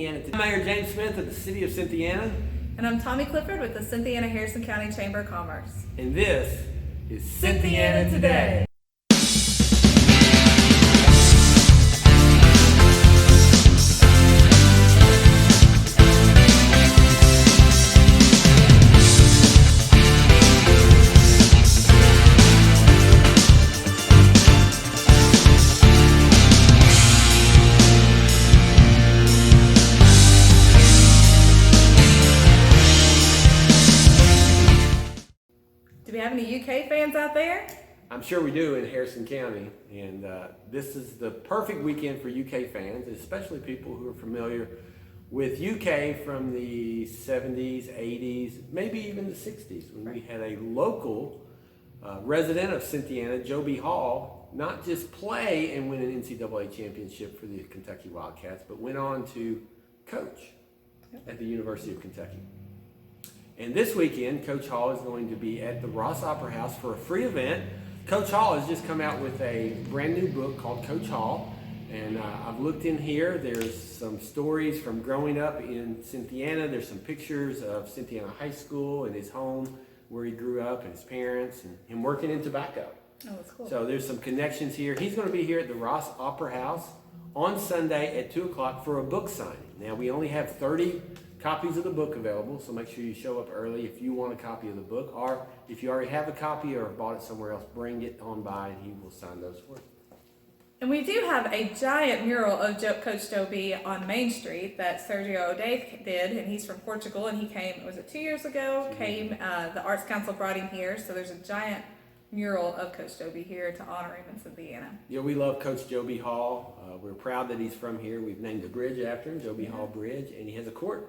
Cynthiana. I'm Mayor James Smith of the City of Cynthiana. And I'm Tommy Clifford with the Cynthiana-Harrison County Chamber of Commerce. And this is Cynthiana Today. Do we have any UK fans out there? I'm sure we do in Harrison County, and this is the perfect weekend for UK fans, especially people who are familiar with UK from the 70s, 80s, maybe even the 60s, when we had a local resident of Cynthiana, Joe B. Hall, not just play and win an NCAA championship for the Kentucky Wildcats, but went on to coach at the University of Kentucky. And this weekend, Coach Hall is going to be at the Rohs Opera House for a free event. Coach Hall has just come out with a brand new book called Coach Hall. And I've looked in here. There's some stories from growing up in Cynthiana. There's some pictures of Cynthiana High School and his home where he grew up and his parents and him working in tobacco. Oh, that's cool. So there's some connections here. He's going to be here at the Rohs Opera House on Sunday at 2 o'clock for a book signing. Now, we only have 30 copies of the book available, so make sure you show up early if you want a copy of the book, or if you already have a copy or bought it somewhere else, bring it on by and he will sign those for you. And we do have a giant mural of Coach Joe B on Main Street that Sergio O'Day did, and he's from Portugal, and he came, was it 2 years ago? The Arts Council brought him here, so there's a giant mural of Coach Joe B here to honor him in Cynthiana. Yeah, we love Coach Joe B. Hall. We're proud that he's from here. We've named a bridge after him, Joe B. Hall Bridge, and he has a court,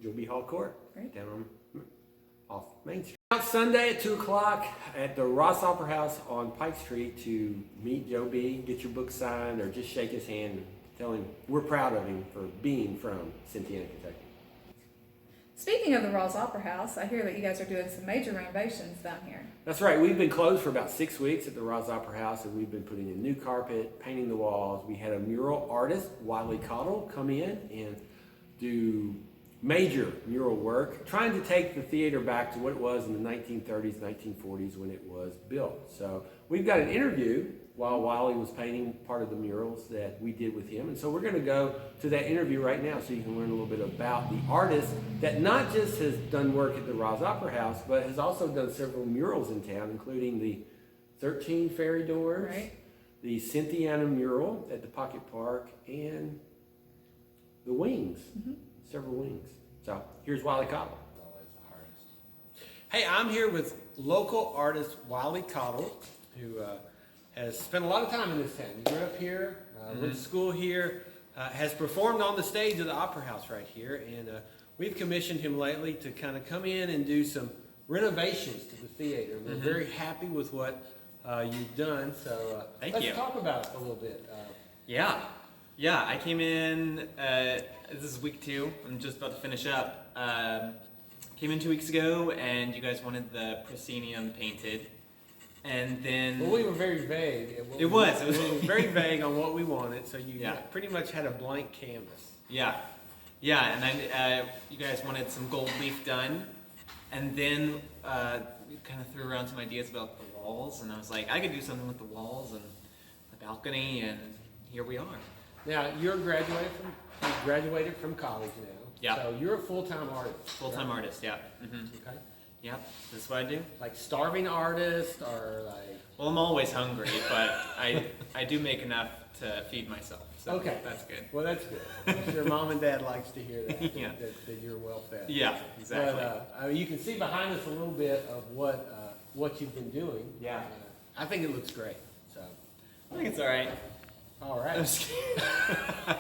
Joe B. Hall Court, down off Main Street. Out Sunday at 2 o'clock at the Rohs Opera House on Pike Street to meet Joe B., get your book signed, or just shake his hand and tell him we're proud of him for being from Cynthiana, Kentucky. Speaking of the Rohs Opera House, I hear that you guys are doing some major renovations down here. That's right. We've been closed for about 6 weeks at the Rohs Opera House, and we've been putting in new carpet, painting the walls. We had a mural artist, Wylie Caudill, come in and do major mural work, trying to take the theater back to what it was in the 1930s, 1940s when it was built. So we've got an interview while Wally was painting part of the murals that we did with him. And so we're going to go to that interview right now so you can learn a little bit about the artist that not just has done work at the Rohs Opera House, but has also done several murals in town, including the 13 Ferry Doors, the Cynthiana mural at the Pocket Park, and the Wings. Several wings. So here's Wylie Caudill. Hey, I'm here with local artist Wylie Caudill, who has spent a lot of time in this town. He grew up here, went to school here, has performed on the stage of the Opera House right here, and we've commissioned him lately to kind of come in and do some renovations to the theater. We're very happy with what you've done, so let's talk about it a little bit. Yeah, I came in, this is week 2, I'm just about to finish up. Came in 2 weeks ago, and you guys wanted the proscenium painted, and then... Well, we were very vague. It was very vague on what we wanted, so you pretty much had a blank canvas. Yeah, and then you guys wanted some gold leaf done, and then we kind of threw around some ideas about the walls, and I was like, I could do something with the walls and the balcony, and here we are. Now, you graduated from college now. Yeah. So you're a full-time artist. Full-time artist, yeah. Okay. Yep, that's what I do. Like starving artist or like... Well, I'm always hungry, but I do make enough to feed myself. So okay. That's good. Well, that's good. I'm sure mom and dad likes to hear that, that you're well fed. Yeah, exactly. But you can see behind us a little bit of what you've been doing. Yeah. I think it looks great. So I think it's all right. All right. I'm just kidding.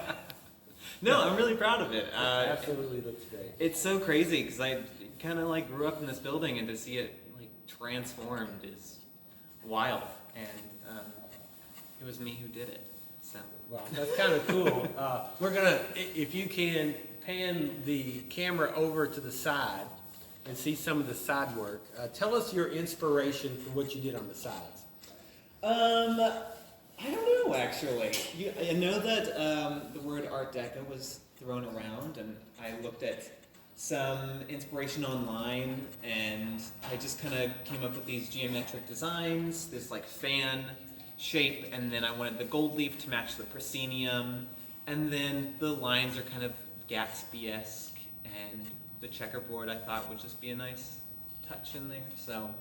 No, I'm really proud of it. It absolutely looks great. It's so crazy because I kind of like grew up in this building, and to see it like transformed is wild. And it was me who did it. So. Wow, that's kind of cool. We're gonna, if you can, pan the camera over to the side and see some of the side work. Tell us your inspiration for what you did on the sides. I don't know, actually. I know that the word Art Deco was thrown around, and I looked at some inspiration online, and I just kind of came up with these geometric designs, this like fan shape, and then I wanted the gold leaf to match the proscenium, and then the lines are kind of Gatsby-esque, and the checkerboard I thought would just be a nice touch in there. So,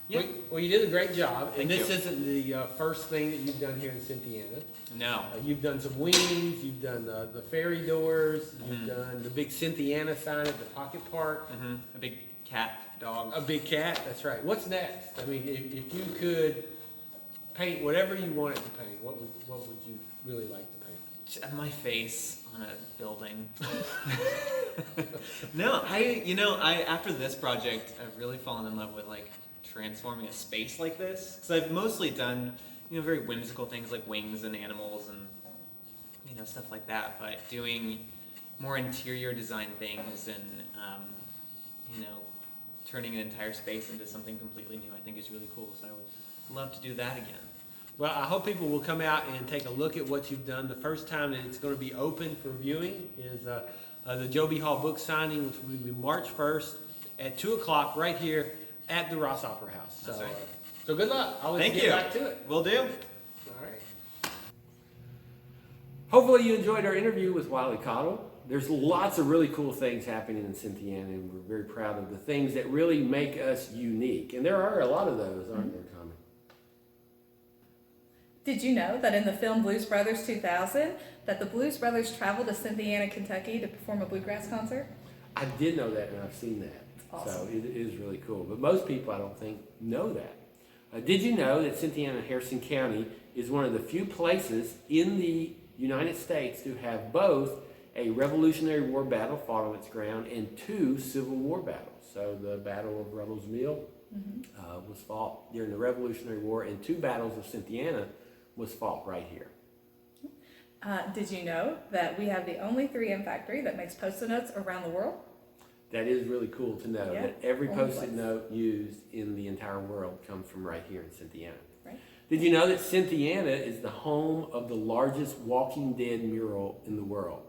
yeah. Well, you did a great job. Thank and this you. isn't the first thing that you've done here in Cynthiana. No. You've done some wings, you've done the ferry doors, you've Mhm. done the big Cynthiana sign at the Pocket Park. A big cat, dog. A big cat, that's right. What's next? I mean, if you could paint whatever you wanted to paint, what would you really like to paint? My face on a building. No, I after this project, I've really fallen in love with like transforming a space like this, because I've mostly done very whimsical things like wings and animals and stuff like that, but doing more interior design things and turning an entire space into something completely new, I think is really cool. So I would love to do that again. Well, I hope people will come out and take a look at what you've done. The first time that it's going to be open for viewing is the Joby Hall book signing, which will be March 1st at 2 o'clock right here at the Rohs Opera House. So, That's right. So good luck. I'll let Thank you you. get back to it. Will do. All right. Hopefully you enjoyed our interview with Wylie Caudill. There's lots of really cool things happening in Cynthiana, and we're very proud of the things that really make us unique. And there are a lot of those, aren't there, Tommy? Did you know that in the film Blues Brothers 2000, that the Blues Brothers traveled to Cynthiana, Kentucky to perform a bluegrass concert? I did know that, and I've seen that. Awesome. So it is really cool. But most people, I don't think, know that. Did you know that Cynthiana and Harrison County is one of the few places in the United States to have both a Revolutionary War battle fought on its ground and 2 Civil War battles? So the Battle of Ruddles Mill was fought during the Revolutionary War, and 2 battles of Cynthiana was fought right here. Did you know that we have the only 3M factory that makes Post-it notes around the world? That is really cool to know, Yeah, that every only Post-it place. note used in the entire world comes from right here in Cynthiana. Right. Did you know that Cynthiana is the home of the largest Walking Dead mural in the world?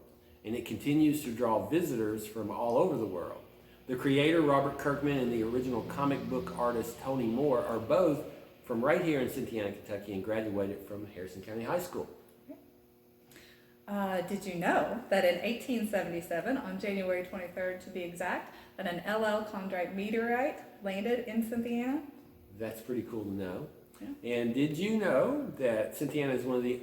And it continues to draw visitors from all over the world. The creator, Robert Kirkman, and the original comic book artist, Tony Moore, are both from right here in Cynthiana, Kentucky, and graduated from Harrison County High School. Did you know that in 1877, on January 23rd to be exact, that an LL chondrite meteorite landed in Cynthiana? That's pretty cool to know. Yeah. And did you know that Cynthiana is one of the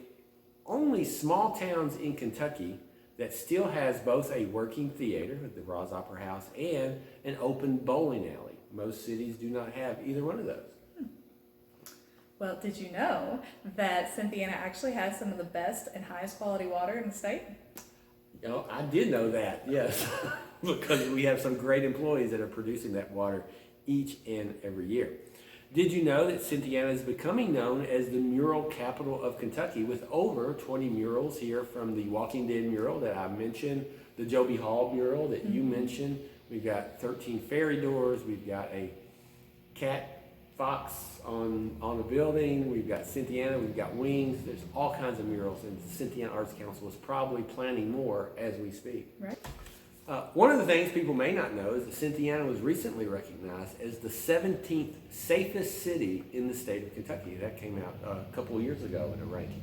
only small towns in Kentucky that still has both a working theater at the Rohs Opera House and an open bowling alley? Most cities do not have either one of those. Well, did you know that Cynthiana actually has some of the best and highest quality water in the state? You know, I did know that, yes, because we have some great employees that are producing that water each and every year. Did you know that Cynthiana is becoming known as the mural capital of Kentucky, with over 20 murals here, from the Walking Dead mural that I mentioned, the Joby Hall mural that you mentioned. We've got 13 ferry doors. We've got a cat fox on a building. We've got Cynthiana. We've got wings. There's all kinds of murals, and the Cynthiana Arts Council is probably planning more as we speak. Right. One of the things people may not know is that Cynthiana was recently recognized as the 17th safest city in the state of Kentucky. That came out a couple of years ago in a ranking.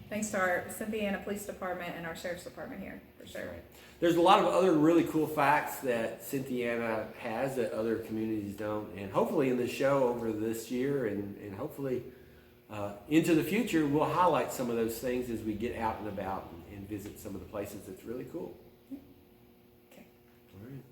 Thanks to our Cynthiana Police Department and our Sheriff's Department here, for sure. Right. There's a lot of other really cool facts that Cynthiana has that other communities don't. And hopefully in this show over this year and hopefully into the future, we'll highlight some of those things as we get out and about and visit some of the places that's really cool. Okay. All right.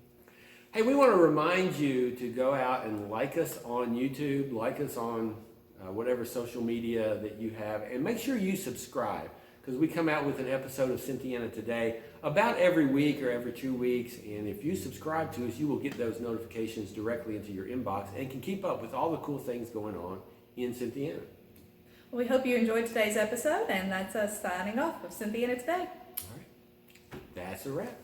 Hey, we want to remind you to go out and like us on YouTube, like us on whatever social media that you have, and make sure you subscribe, because we come out with an episode of Cynthiana Today about every week or every 2 weeks, and if you subscribe to us, you will get those notifications directly into your inbox and can keep up with all the cool things going on in Cynthiana. Well, we hope you enjoyed today's episode, and that's us signing off of Cynthiana Today. All right. That's a wrap.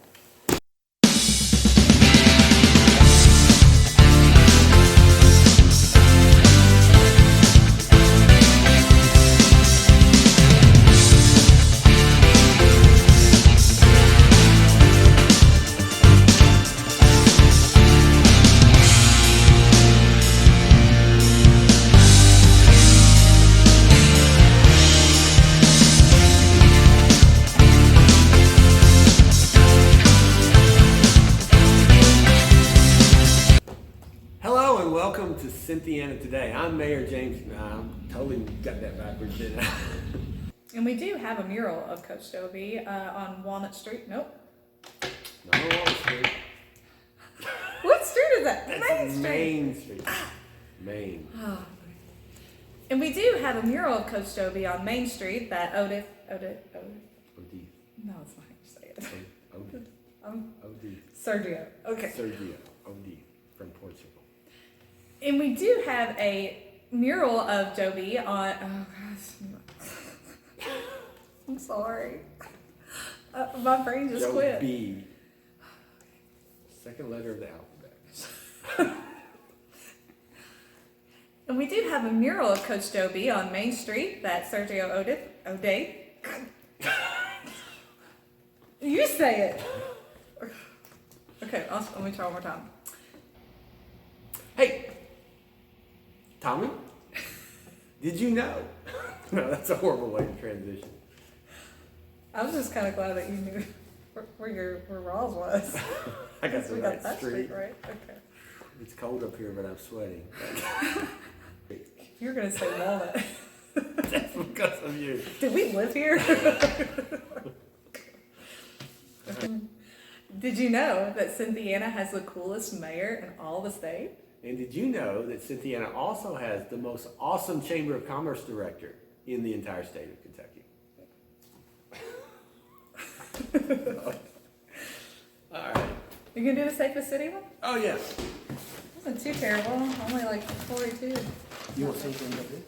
Cynthiana today. I'm Mayor James. I totally got that backwards, didn't I? And we do have a mural of Coach Dobie on Walnut Street. Nope. No, Wall Street. What street is that? That's Main Street. Main Street. Main. Oh. And we do have a mural of Coach Dobie on Main Street that Odith. Odie. No, it's not how you say it. Odie. Odie. Sergio. Okay. Sergio. Odie from Portugal. And we do have a mural of Dobie on. Oh gosh. I'm sorry. My brain just quit. B. Second letter of the alphabet. And we do have a mural of Coach Dobie on Main Street that Sergio O'Day. You say it. Okay, let me try one more time. Hey, Tommy, did you know? No, that's a horrible way to transition. I was just kind of glad that you knew where Rohs was. I got the We right that street. right. Okay. It's cold up here, but I'm sweating. You're gonna say Walnut. That's because of you. Did we live here? Did you know that Cynthiana has the coolest mayor in all the state? And did you know that Cynthiana also has the most awesome Chamber of Commerce director in the entire state of Kentucky? All right. You gonna do the safest city one? Oh, yeah. Wasn't too terrible. Only like 42. You want something like this?